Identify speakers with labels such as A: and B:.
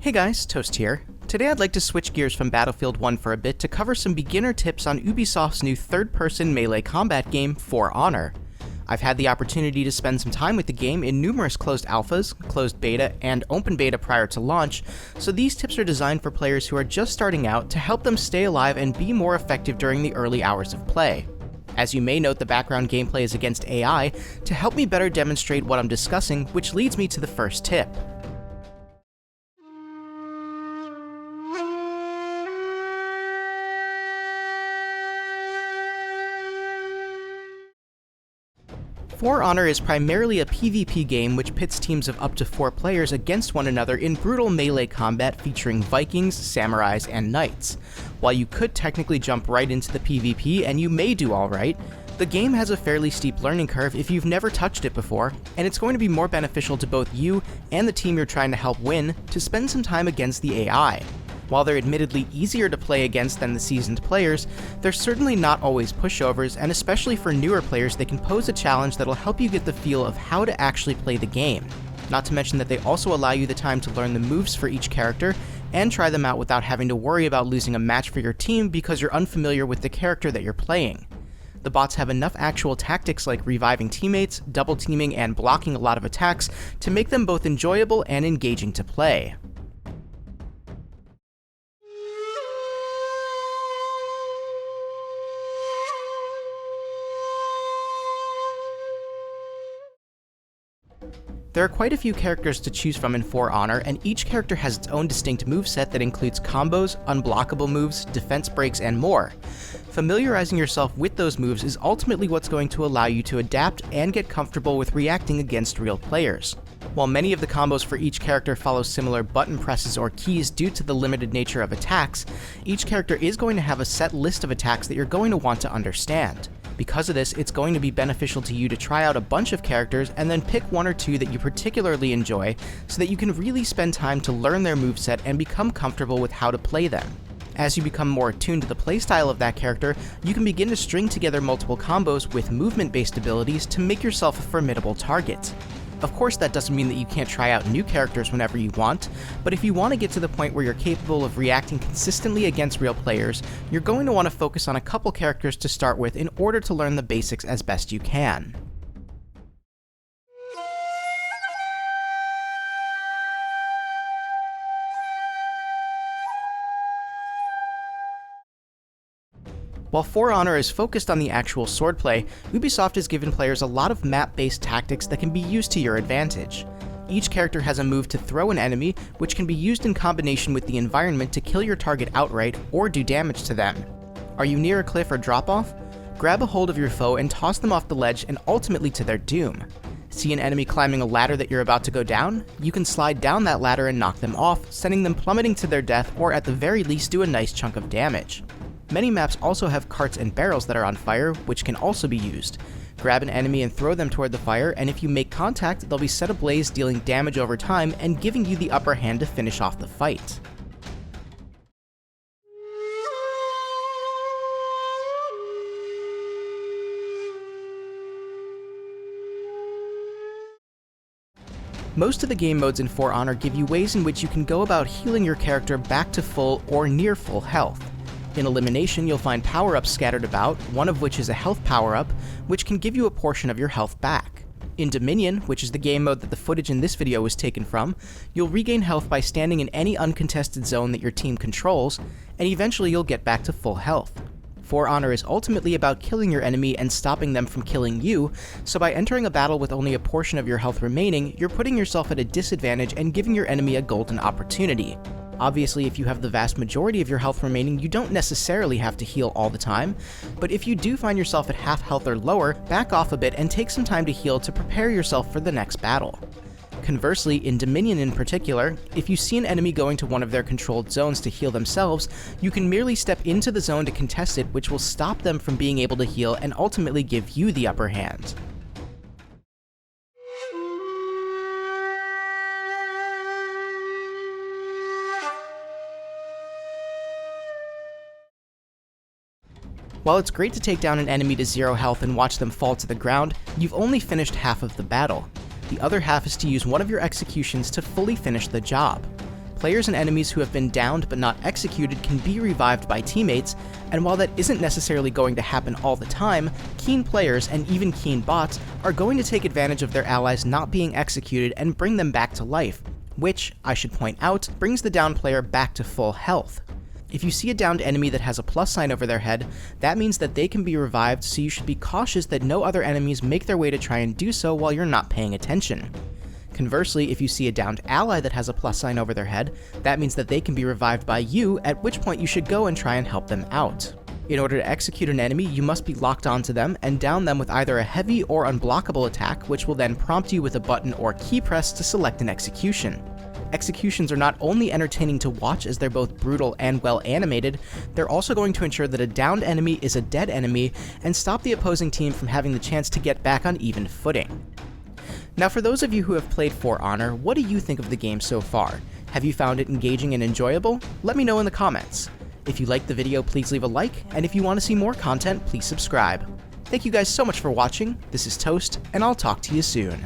A: Hey guys, Toast here. Today I'd like to switch gears from Battlefield 1 for a bit to cover some beginner tips on Ubisoft's new third-person melee combat game, For Honor. I've had the opportunity to spend some time with the game in numerous closed alphas, closed beta, and open beta prior to launch, so these tips are designed for players who are just starting out to help them stay alive and be more effective during the early hours of play. As you may note, the background gameplay is against AI to help me better demonstrate what I'm discussing, which leads me to the first tip. For Honor is primarily a PvP game which pits teams of up to 4 players against one another in brutal melee combat featuring Vikings, samurais, and knights. While you could technically jump right into the PvP, and you may do alright, the game has a fairly steep learning curve if you've never touched it before, and it's going to be more beneficial to both you and the team you're trying to help win to spend some time against the AI. While they're admittedly easier to play against than the seasoned players, they're certainly not always pushovers, and especially for newer players they can pose a challenge that'll help you get the feel of how to actually play the game. Not to mention that they also allow you the time to learn the moves for each character, and try them out without having to worry about losing a match for your team because you're unfamiliar with the character that you're playing. The bots have enough actual tactics like reviving teammates, double teaming, and blocking a lot of attacks to make them both enjoyable and engaging to play. There are quite a few characters to choose from in For Honor, and each character has its own distinct moveset that includes combos, unblockable moves, defense breaks, and more. Familiarizing yourself with those moves is ultimately what's going to allow you to adapt and get comfortable with reacting against real players. While many of the combos for each character follow similar button presses or keys due to the limited nature of attacks, each character is going to have a set list of attacks that you're going to want to understand. Because of this, it's going to be beneficial to you to try out a bunch of characters and then pick one or two that you particularly enjoy so that you can really spend time to learn their moveset and become comfortable with how to play them. As you become more attuned to the playstyle of that character, you can begin to string together multiple combos with movement-based abilities to make yourself a formidable target. Of course, that doesn't mean that you can't try out new characters whenever you want, but if you want to get to the point where you're capable of reacting consistently against real players, you're going to want to focus on a couple characters to start with in order to learn the basics as best you can. While For Honor is focused on the actual swordplay, Ubisoft has given players a lot of map-based tactics that can be used to your advantage. Each character has a move to throw an enemy, which can be used in combination with the environment to kill your target outright or do damage to them. Are you near a cliff or drop-off? Grab a hold of your foe and toss them off the ledge and ultimately to their doom. See an enemy climbing a ladder that you're about to go down? You can slide down that ladder and knock them off, sending them plummeting to their death, or at the very least do a nice chunk of damage. Many maps also have carts and barrels that are on fire, which can also be used. Grab an enemy and throw them toward the fire, and if you make contact, they'll be set ablaze, dealing damage over time and giving you the upper hand to finish off the fight. Most of the game modes in For Honor give you ways in which you can go about healing your character back to full or near full health. In Elimination, you'll find power-ups scattered about, one of which is a health power-up, which can give you a portion of your health back. In Dominion, which is the game mode that the footage in this video was taken from, you'll regain health by standing in any uncontested zone that your team controls, and eventually you'll get back to full health. For Honor is ultimately about killing your enemy and stopping them from killing you, so by entering a battle with only a portion of your health remaining, you're putting yourself at a disadvantage and giving your enemy a golden opportunity. Obviously, if you have the vast majority of your health remaining, you don't necessarily have to heal all the time, but if you do find yourself at half health or lower, back off a bit and take some time to heal to prepare yourself for the next battle. Conversely, in Dominion in particular, if you see an enemy going to one of their controlled zones to heal themselves, you can merely step into the zone to contest it, which will stop them from being able to heal and ultimately give you the upper hand. While it's great to take down an enemy to 0 health and watch them fall to the ground, you've only finished half of the battle. The other half is to use one of your executions to fully finish the job. Players and enemies who have been downed but not executed can be revived by teammates, and while that isn't necessarily going to happen all the time, keen players and even keen bots are going to take advantage of their allies not being executed and bring them back to life, which, I should point out, brings the downed player back to full health. If you see a downed enemy that has a plus sign over their head, that means that they can be revived, so you should be cautious that no other enemies make their way to try and do so while you're not paying attention. Conversely, if you see a downed ally that has a plus sign over their head, that means that they can be revived by you, at which point you should go and try and help them out. In order to execute an enemy, you must be locked onto them and down them with either a heavy or unblockable attack, which will then prompt you with a button or key press to select an execution. Executions are not only entertaining to watch as they're both brutal and well animated, they're also going to ensure that a downed enemy is a dead enemy and stop the opposing team from having the chance to get back on even footing. Now, for those of you who have played For Honor, what do you think of the game so far? Have you found it engaging and enjoyable? Let me know in the comments. If you liked the video, please leave a like, and if you want to see more content, please subscribe. Thank you guys so much for watching. This is Toast, and I'll talk to you soon.